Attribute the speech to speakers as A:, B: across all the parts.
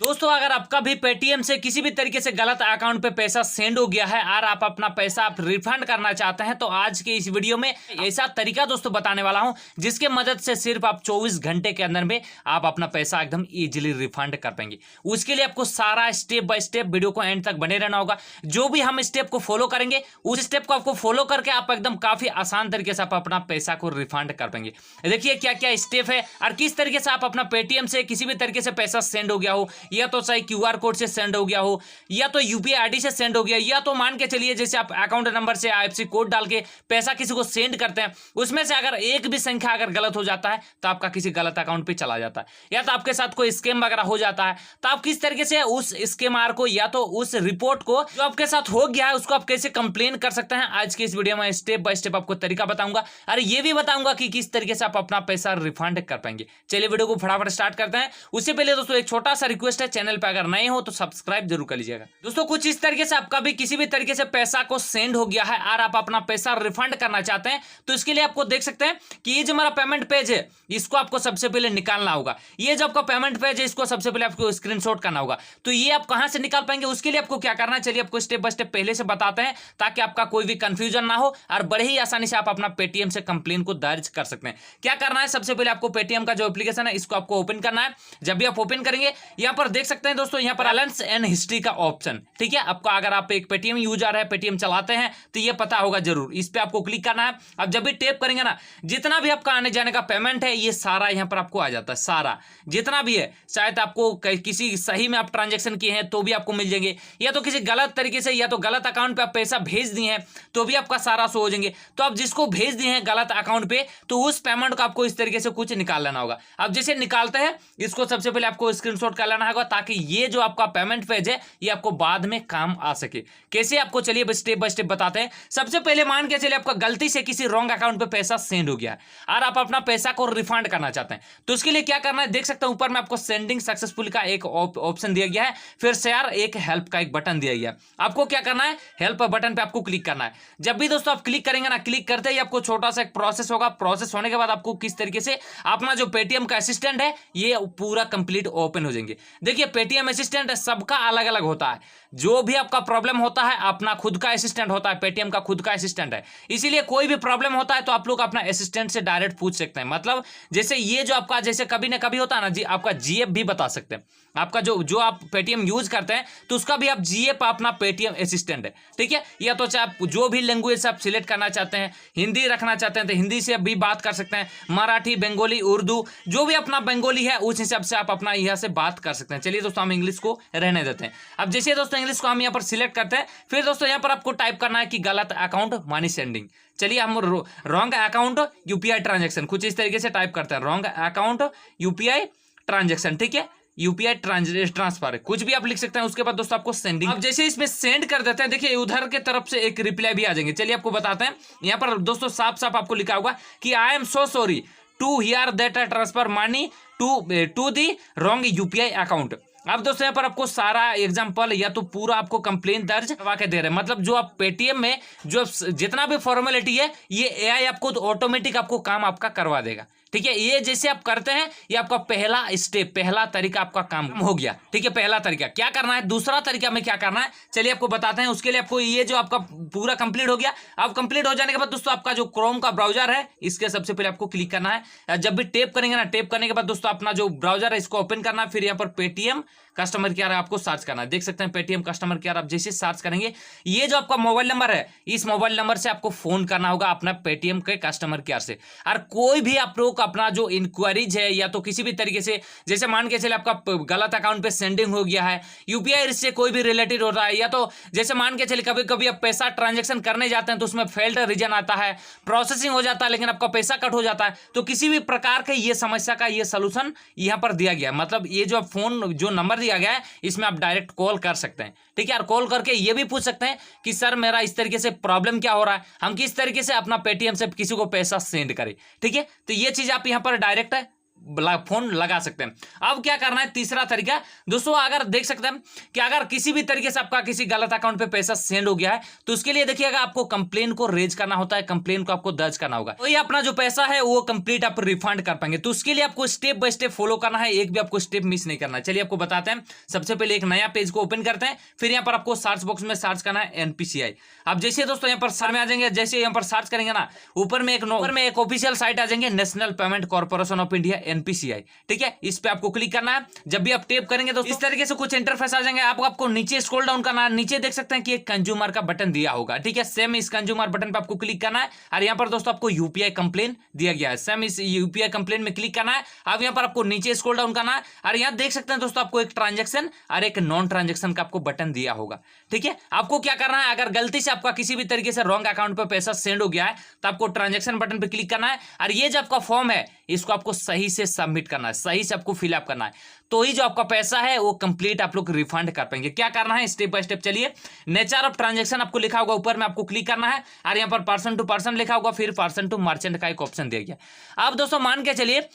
A: दोस्तों अगर आपका भी पेटीएम से किसी भी तरीके से गलत अकाउंट पे पैसा सेंड हो गया है और आप अपना पैसा रिफंड करना चाहते हैं तो आज के इस वीडियो में ऐसा तरीका दोस्तों बताने वाला हूं जिसके मदद से सिर्फ आप 24 घंटे के अंदर में आप अपना पैसा एकदम इजीली रिफंड कर पाएंगे। उसके लिए आपको सारा स्टेप बाय स्टेप वीडियो को एंड तक बने रहना होगा। जो भी हम स्टेप को फॉलो करेंगे उस स्टेप को आपको फॉलो करके आप एकदम काफी आसान तरीके से आप अपना पैसा को रिफंड कर पाएंगे। देखिए क्या क्या स्टेप है और किस तरीके से आप अपना पेटीएम से किसी भी तरीके से पैसा सेंड हो गया हो, या तो चाहे क्यूआर कोड से सेंड हो गया हो, या तो यूपीआई आईडी से सेंड हो गया, या तो मान के चलिए जैसे आप अकाउंट नंबर से आईएफएससी कोड डाल के पैसा किसी को सेंड करते हैं, उसमें से अगर एक भी संख्या अगर गलत हो जाता है तो आपका किसी गलत अकाउंट पे चला जाता है, या तो आपके साथ कोई स्कैम वगैरह हो जाता है तो आप किस तरीके से उस स्कैमर को या तो उस रिपोर्ट को जो आपके साथ हो गया है उसको आप कैसे कंप्लेन कर सकते हैं। आज की इस वीडियो में स्टेप बाय स्टेप आपको तरीका बताऊंगा और ये भी बताऊंगा कि किस तरीके से आप अपना पैसा रिफंड कर पाएंगे। चलिए वीडियो को फटाफट स्टार्ट करते हैं। उससे पहले दोस्तों एक छोटा सा रिक्वेस्ट है, चैनल पे अगर नए हो तो सब्सक्राइब जरूर कर लीजिएगा। दोस्तों कुछ इस तरीके से आपका भी किसी भी तरीके से पैसा को सेंड हो गया है और आप अपना पैसा रिफंड करना चाहते हैं तो इसके लिए आपको देख सकते हैं कि ये जो हमारा पेमेंट पेज है इसको आपको सबसे पहले निकालना होगा। ये जो आपका पेमेंट पेज है इसको सबसे पहले आपको स्क्रीनशॉट करना होगा। तो ये आप कहां से निकाल पाएंगे, उसके लिए आपको क्या करना है चलिए आपको स्टेप बाय स्टेप पहले से बताते हैं ताकि आपका कोई भी कंफ्यूजन ना हो और बड़े ही आसानी से आप अपना पेटीएम से कंप्लेन को दर्ज कर सकते हैं। क्या करना है, सबसे पहले आपको पेटीएम का जो एप्लीकेशन है इसको आपको ओपन करना है। जब भी आप ओपन करेंगे यहाँ पर देख सकते हैं दोस्तों यहाँ पर बैलेंस एंड हिस्ट्री का ऑप्शन, ठीक है। आपका अगर आप एक पेटीएम यूजर है, पेटीएम चलाते हैं तो ये पता होगा जरूर, इस पे आपको क्लिक करना है। अब जब भी टैप करेंगे ना जितना भी आपका आने जाने का पेमेंट है ये सारा यहाँ पर आपको आ जाता है, सारा जितना भी है। शायद आपको किसी सही में आप ट्रांजेक्शन किए हैं तो भी आपको मिल जाएंगे, या तो किसी गलत तरीके से या तो गलत अकाउंट पे आप पैसा भेज दिए हैं तो भी आपका सारा शो हो जाएंगे। तो आप जिसको भेज दिए हैं गलत अकाउंट पे तो उस पेमेंट को आपको इस तरीके से कुछ निकाल लेना होगा। अब जैसे निकालते हैं इसको सबसे पहले आपको स्क्रीनशॉट कर लेना होगा ताकि ये जो आपका पेमेंट पेज है ये आपको बाद में काम आ सके। कैसे आपको चलिए स्टेप बाय स्टेप बताते हैं। सबसे पहले मान के चलिए आपका गलती से किसी रॉन्ग अकाउंट पे पैसा सेंड हो गया और आप अपना पैसा को रिफंड करना चाहते हैं तो उसके लिए क्या करना है, देख सकते हैं ऊपर में आपको सेंडिंग सक्सेसफुल का एक ऑप्शन दिया गया है, फिर शेयर एक हेल्प का एक बटन दिया गया है। आपको क्या करना है, हेल्प बटन पे आपको क्लिक करना है। जब भी दोस्तों आप क्लिक करेंगे ना, क्लिक करते ही आपको छोटा सा एक प्रोसेस होगा। प्रोसेस होने के बाद आपको किस तरीके से अपना जो पेटीएम का असिस्टेंट है ये पूरा कंप्लीट ओपन हो जाएंगे। देखिए पेटीएम असिस्टेंट सबका अलग अलग होता है, जो भी आपका प्रॉब्लम होता है अपना खुद का असिस्टेंट होता है, पेटीएम का खुद का असिस्टेंट है। इसीलिए कोई भी प्रॉब्लम होता है तो आप लोग अपना असिस्टेंट से डायरेक्ट पूछ सकते हैं। मतलब जैसे ये जो आपका जैसे कभी ना कभी होता है ना जी, आपका जीएफ भी बता सकते हैं। आपका जो आप पेटीएम यूज करते हैं तो उसका भी आप जीएफ अपना पेटीएम असिस्टेंट है, ठीक है। या तो चाहे आप जो भी लैंग्वेज आप सिलेक्ट करना चाहते हैं, हिंदी रखना चाहते हैं तो हिंदी से भी बात कर सकते हैं, मराठी, बंगाली, उर्दू, जो भी अपना बंगाली है उस हिसाब से आप अपना यहाँ से बात कर सकते हैं। चलिए दोस्तों हम इंग्लिश को रहने देते हैं। अब जैसे दोस्तों इंग्लिश को हम यहाँ पर सिलेक्ट करते हैं, फिर दोस्तों यहाँ पर आपको टाइप करना है कि गलत अकाउंट मनी सेंडिंग। चलिए हम रॉन्ग अकाउंट यूपीआई ट्रांजेक्शन कुछ इस तरीके से टाइप करते हैं, रॉन्ग अकाउंट यूपीआई ट्रांजेक्शन, ठीक है, यूपीआई ट्रांसफर कुछ भी आप लिख सकते हैं। उसके बाद दोस्तों आपको सेंडिंग, अब जैसे इसमें सेंड कर देते हैं देखिए उधर के तरफ से एक रिप्लाई भी आ जाएंगे। चलिए आपको बताते हैं, यहाँ पर दोस्तों साफ साफ आपको लिखा होगा कि I am so sorry to hear that I transfer money to the wrong UPI account. अब दोस्तों यहाँ पर आपको सारा एग्जाम्पल या तो पूरा आपको कंप्लेन दर्ज करवा के दे रहे हैं। मतलब जो आप पेटीएम में जो जितना भी फॉर्मेलिटी है ये एआई आपको ऑटोमेटिक आपको काम आपका करवा देगा, ठीक है। ये जैसे आप करते हैं ये आपका पहला स्टेप, पहला तरीका आपका काम हो गया, ठीक है। पहला तरीका क्या करना है, दूसरा तरीका में क्या करना है चलिए आपको बताते हैं। उसके लिए आपको ये जो आपका पूरा कंप्लीट हो गया, अब कंप्लीट हो जाने के बाद दोस्तों आपका जो क्रोम का ब्राउजर है इसके सबसे पहले आपको क्लिक करना है। जब भी टैप करेंगे ना, टैप करने के बाद दोस्तों अपना जो ब्राउजर है इसको ओपन करना है, फिर यहाँ पर पेटीएम कस्टमर केयर आपको सर्च करना है। देख सकते हैं पेटीएम कस्टमर केयर आप जैसे सर्च करेंगे ये जो आपका मोबाइल नंबर है इस मोबाइल नंबर से आपको फोन करना होगा अपना पेटीएम के कस्टमर केयर से। और कोई भी आप लोग अपना जो इंक्वायरीज है या तो किसी भी तरीके से जैसे मान के चले आपका गलत अकाउंट पे सेंडिंग हो गया है, यूपीआई से कोई भी रिलेटेड हो रहा है, या तो जैसे मान के चले कभी कभी आप पैसा ट्रांजेक्शन करने जाते हैं तो उसमें फेल्ड रीजन आता है, प्रोसेसिंग हो जाता है लेकिन आपका पैसा कट हो जाता है, तो किसी भी प्रकार के ये समस्या का ये सोल्यूशन यहाँ पर दिया गया है। मतलब ये जो फोन जो नंबर दिया गया है इसमें आप डायरेक्ट कॉल कर सकते हैं, ठीक है। और कॉल करके ये भी पूछ सकते हैं कि सर मेरा इस तरीके से प्रॉब्लम क्या हो रहा है, हम किस तरीके से अपना पेटीएम से किसी को पैसा सेंड करें, ठीक है। तो ये चीज आप यहाँ पर डायरेक्ट फोन लगा सकते हैं। अब क्या करना है, तीसरा तरीका दोस्तों, अगर देख सकते हैं कि अगर किसी भी तरीके से आपका किसी गलत अकाउंट पे पैसा सेंड हो गया है तो उसके लिए देखिएगा आपको कंप्लेन को रेज करना होता है, कंप्लेन को आपको दर्ज करना होगा, तो ये अपना जो पैसा है वो कंप्लीट आप रिफंड कर पाएंगे। तो उसके लिए आपको स्टेप बाय स्टेप फॉलो करना है, एक भी आपको स्टेप मिस नहीं करना है। चलिए आपको बताते हैं। सबसे पहले एक नया पेज को ओपन करते हैं, फिर यहाँ पर आपको सर्च बॉक्स में सर्च करना है एनपीसीआई। अब जैसे दोस्तों यहाँ पर सर्च में आ जाएंगे, जैसे यहाँ पर सर्च करेंगे ना, ऊपर में एक ऑफिशियल साइट आ जाएंगे, national payment corporation of India NPCI. ठीक है, इस पे आपको क्लिक करना है। जब भी आप टैप करेंगे तो इस तरीके से कुछ इंटरफेस आ जाएंगे। आपको नीचे स्क्रॉल डाउन करना है, नीचे देख सकते हैं कि एक कंज्यूमर का बटन दिया होगा। ठीक है, सेम इस कंज्यूमर बटन पे आपको क्लिक करना है और यहाँ पर दोस्तों आपको यूपीआई कंप्लेन दिया गया है, सेम इस यूपीआई कंप्लेन में क्लिक करना है। अब यहाँ पर आपको नीचे स्क्रॉल डाउन करना है और यहाँ देख सकते हैं दोस्तों आपको एक ट्रांजेक्शन और एक नॉन ट्रांजेक्शन का आपको बटन दिया होगा। ठीक है, आपको क्या करना है, अगर गलती से आपका किसी भी तरीके से रॉन्ग अकाउंट पे पैसा सेंड हो गया है तो आपको ट्रांजेक्शन बटन पे क्लिक करना है और ये जो आपका फॉर्म है इसको आपको सही से सबमिट करना है, सही से आपको फिलअप करना है, तो ही जो आपका पैसा है वो कंप्लीट आप लोग रिफंड कर पाएंगे। क्या करना है, स्टेप बाय स्टेप चलिए। नेचर ऑफ ट्रांजेक्शन आपको लिखा होगा ऊपर में, आपको क्लिक करना है और यहाँ पर पर्सन टू पर्सन लिखा होगा, फिर पर्सन टू मर्चेंट का एक ऑप्शन दिया गया। अब दोस्तों मान के चलिए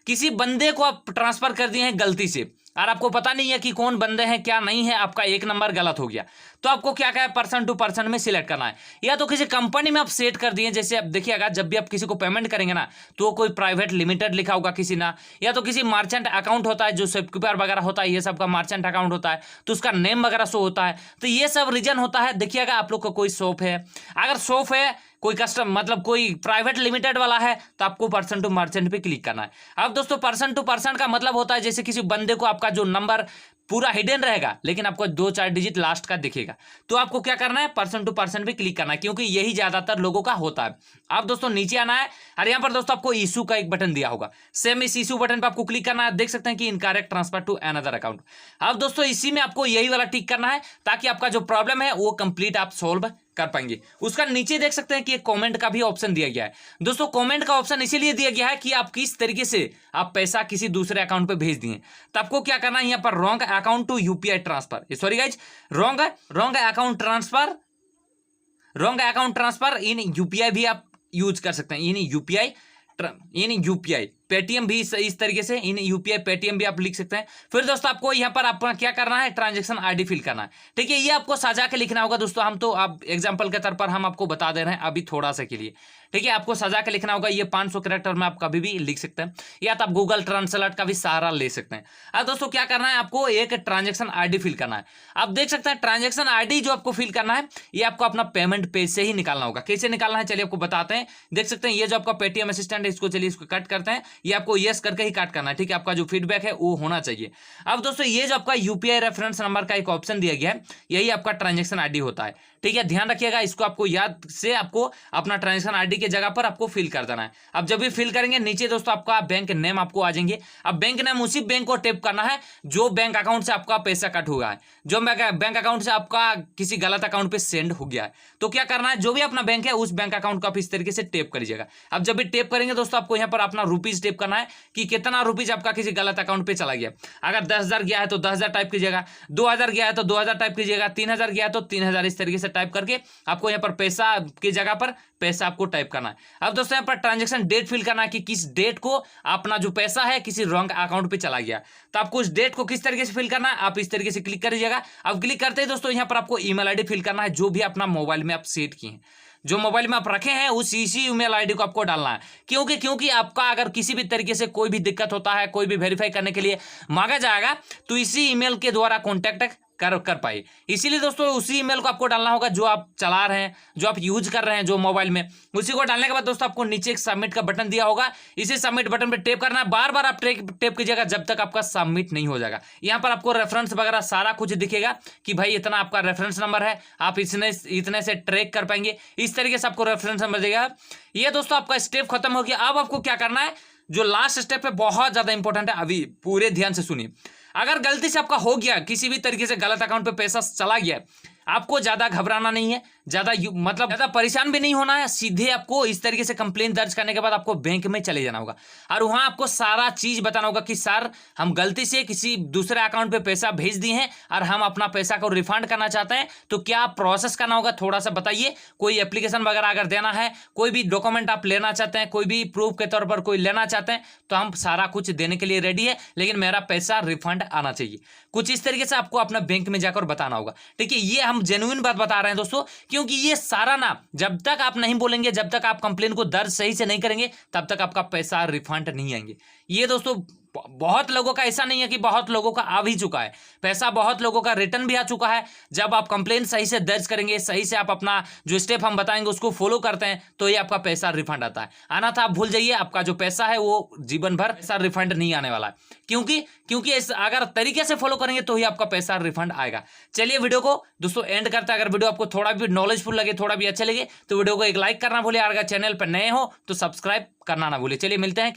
A: किसी बंदे को आप ट्रांसफर कर दिए हैं गलती से और आपको पता नहीं है कि कौन बंदे हैं क्या नहीं है, आपका एक नंबर गलत हो गया, तो आपको क्या है, पर्सन टू पर्सन में सिलेक्ट करना है। या तो किसी कंपनी में आप सेट कर दिए, जैसे आप देखिएगा जब भी आप किसी को पेमेंट करेंगे ना तो कोई प्राइवेट लिमिटेड लिखा होगा किसी ना, या तो किसी मार्चेंट अकाउंट होता है जो शॉपकीपर वगैरह होता है, ये सब का मार्चेंट अकाउंट होता है तो उसका नेम वगैरह शो होता है, तो ये सब रीजन होता है। देखिएगा आप लोग का कोई शॉप है, अगर शॉप है कोई कस्टम मतलब कोई प्राइवेट लिमिटेड वाला है तो आपको पर्सन टू मर्चेंट पे क्लिक करना है। अब दोस्तों पर्सन टू पर्सन का मतलब होता है जैसे किसी बंदे को आपका जो नंबर पूरा हिडन रहेगा लेकिन आपको 2-4 डिजिट लास्ट का दिखेगा, तो आपको क्या करना है, पर्सन टू पर्सन पे क्लिक करना है, क्योंकि यही ज्यादातर लोगों का होता है। अब दोस्तों नीचे आना है और यहाँ पर दोस्तों आपको इशू का एक बटन दिया होगा, सेम इस इशू बटन पे आपको क्लिक करना है। देख सकते हैं कि incorrect transfer to another account. अब दोस्तों इसी में आपको यही वाला टिक करना है ताकि आपका जो प्रॉब्लम है वो कंप्लीट आप सोल्व कर पाएंगे। उसका नीचे देख सकते हैं कि एक कमेंट का भी ऑप्शन दिया गया है। दोस्तों कमेंट का ऑप्शन इसीलिए दिया गया है कि आप किस तरीके से आप पैसा किसी दूसरे अकाउंट पे भेज दिए, तो आपको क्या करना है, यहाँ पर wrong account to UPI transfer, sorry guys, wrong account transfer in UPI भी आप यूज कर सकते हैं। इन यूपीआई पेटीएम भी इस तरीके से इन यूपीआई पेटीएम भी आप लिख सकते हैं। फिर दोस्तों आपको यहाँ पर आपका क्या करना है, ट्रांजैक्शन आईडी फिल करना है। ठीक है, ये आपको सजा के लिखना होगा दोस्तों, हम तो आप एग्जांपल के तौर पर हम आपको बता दे रहे हैं अभी थोड़ा सा के लिए। ठीक है, आपको सजा के लिखना होगा, ये 500 कैरेक्टर में आप कभी भी लिख सकते हैं, या तो आप गूगल ट्रांसलेट का भी सहारा ले सकते हैं। अब दोस्तों क्या करना है, आपको एक ट्रांजेक्शन आईडी फिल करना है। आप देख सकते हैं ट्रांजेक्शन आईडी जो आपको फिल करना है ये आपको अपना पेमेंट पेज से ही निकालना होगा। कैसे निकालना है चलिए आपको बताते हैं। देख सकते हैं ये जो आपका पेटीएम असिस्टेंट है, इसको चलिए इसको कट करते हैं, ये आपको यस करके ही काट करना है। ठीक है, आपका जो फीडबैक है वो होना चाहिए। अब दोस्तों ये जो आपका यूपीआई रेफरेंस नंबर का एक ऑप्शन दिया गया है, यही आपका ट्रांजेक्शन आईडी होता है। ठीक है, ध्यान रखिएगा, इसको आपको याद से आपको अपना ट्रांजेक्शन आईडी की जगह पर आपको फिल कर देना है। अब जब भी फिल करेंगे नीचे दोस्तों आपका बैंक नेम आपको आ जाएंगे। अब बैंक नेम उसी बैंक को टैप करना है जो बैंक अकाउंट से आपका पैसा कट हुआ है, जो बैंक अकाउंट से आपका किसी गलत अकाउंट पे सेंड हो गया है। तो क्या करना है, जो भी अपना बैंक है उस बैंक अकाउंट को आप इस तरीके से टैप करिएगा। अब जब भी टैप करेंगे दोस्तों आपको यहाँ पर अपना रुपीज टैप करना है कि कितना रुपीज आपका किसी गलत अकाउंट पे चला गया। अगर 10,000 गया है तो 10,000 टाइप कीजिएगा, 2,000 गया है तो 2,000 टाइप कीजिएगा, 3,000 गया है तो 3,000, इस तरीके से टाइप करके आपको यहाँ पर पैसा की जगह पर पैसा आपको टाइप करना है। अब दोस्तों यहाँ पर ट्रांजैक्शन डेट फिल करना है कि किस डेट को अपना जो पैसा है किसी रॉन्ग अकाउंट पे चला गया। तो आपको उस डेट को किस तरीके से फिल करना है, आप इस तरीके से क्लिक करिएगा। अब क्लिक करते ही दोस्तों यहाँ पर आपको ईमेल आईडी फिल करना है जो भी अपना मोबाइल में आप सेट किए हैं, जो मोबाइल में आप रखे हैं उस इसी ईमेल आईडी को आपको डालना है। क्योंकि आपका अगर किसी भी तरीके से कोई भी दिक्कत होता है, कोई भी वेरीफाई करने के लिए मांगा जाएगा तो इसी ईमेल के द्वारा कॉन्टैक्ट कर पाए। इसीलिए दोस्तों उसी ईमेल को आपको डालना होगा जो आप चला रहे हैं, जो आप यूज कर रहे हैं जो मोबाइल में, उसी को डालने के बाद दोस्तों आपको नीचे एक सबमिट का बटन दिया होगा, इसी सबमिट बटन पे टैप करना है। बार बार आप टैप कीजिएगा जब तक आपका सबमिट नहीं हो जाएगा। यहाँ पर आपको रेफरेंस वगैरह सारा कुछ दिखेगा कि भाई इतना आपका रेफरेंस नंबर है, आप इतने से ट्रैक कर पाएंगे, इस तरीके से आपको रेफरेंस नंबर देगा। ये दोस्तों आपका स्टेप खत्म हो गया। अब आपको क्या करना है, जो लास्ट स्टेप है बहुत ज्यादा इंपॉर्टेंट है, अभी पूरे ध्यान से सुनिए। अगर गलती से आपका हो गया, किसी भी तरीके से गलत अकाउंट पे पैसा चला गया, आपको ज्यादा घबराना नहीं है। मतलब ज्यादा परेशान भी नहीं होना है। सीधे आपको इस तरीके से कंप्लेन दर्ज करने के बाद आपको बैंक में चले जाना होगा और वहां आपको सारा चीज बताना होगा कि सर हम गलती से किसी दूसरे अकाउंट पे पैसा भेज दिए हैं और हम अपना पैसा को रिफंड करना चाहते हैं, तो क्या प्रोसेस करना होगा थोड़ा सा बताइए। कोई एप्लीकेशन वगैरह अगर देना है, कोई भी डॉक्यूमेंट आप लेना चाहते हैं, कोई भी प्रूफ के तौर पर कोई लेना चाहते हैं, तो हम सारा कुछ देने के लिए रेडी है, लेकिन मेरा पैसा रिफंड आना चाहिए। कुछ इस तरीके से आपको अपना बैंक में जाकर बताना होगा। ठीक है, ये हम जेन्युइन बात बता रहे हैं दोस्तों, क्योंकि ये सारा ना जब तक आप नहीं बोलेंगे, जब तक आप कंप्लेन को दर्ज सही से नहीं करेंगे, तब तक आपका पैसा रिफंड नहीं आएंगे। ये दोस्तों बहुत लोगों का, ऐसा नहीं है कि बहुत लोगों का आ भी चुका है पैसा, बहुत लोगों का रिटर्न भी आ चुका है। जब आप कंप्लेन सही से दर्ज करेंगे, सही से आप अपना जो स्टेप हम बताएंगे उसको फॉलो करते हैं, तो ये आपका पैसा रिफंड आता है। आना था आप भूल जाइए, आपका जो पैसा है वो जीवन भर पैसा रिफंड नहीं आने वाला है, क्योंकि इस अगर तरीके से फॉलो करेंगे तो ही आपका पैसा रिफंड आएगा। चलिए वीडियो को दोस्तों एंड करते हैं। अगर वीडियो आपको थोड़ा भी नॉलेजफुल लगे, थोड़ा भी अच्छा लगे, तो वीडियो को एक लाइक करना भूलिए। अगर चैनल पर नए हो तो सब्सक्राइब करना ना भूलिए। चलिए मिलते हैं।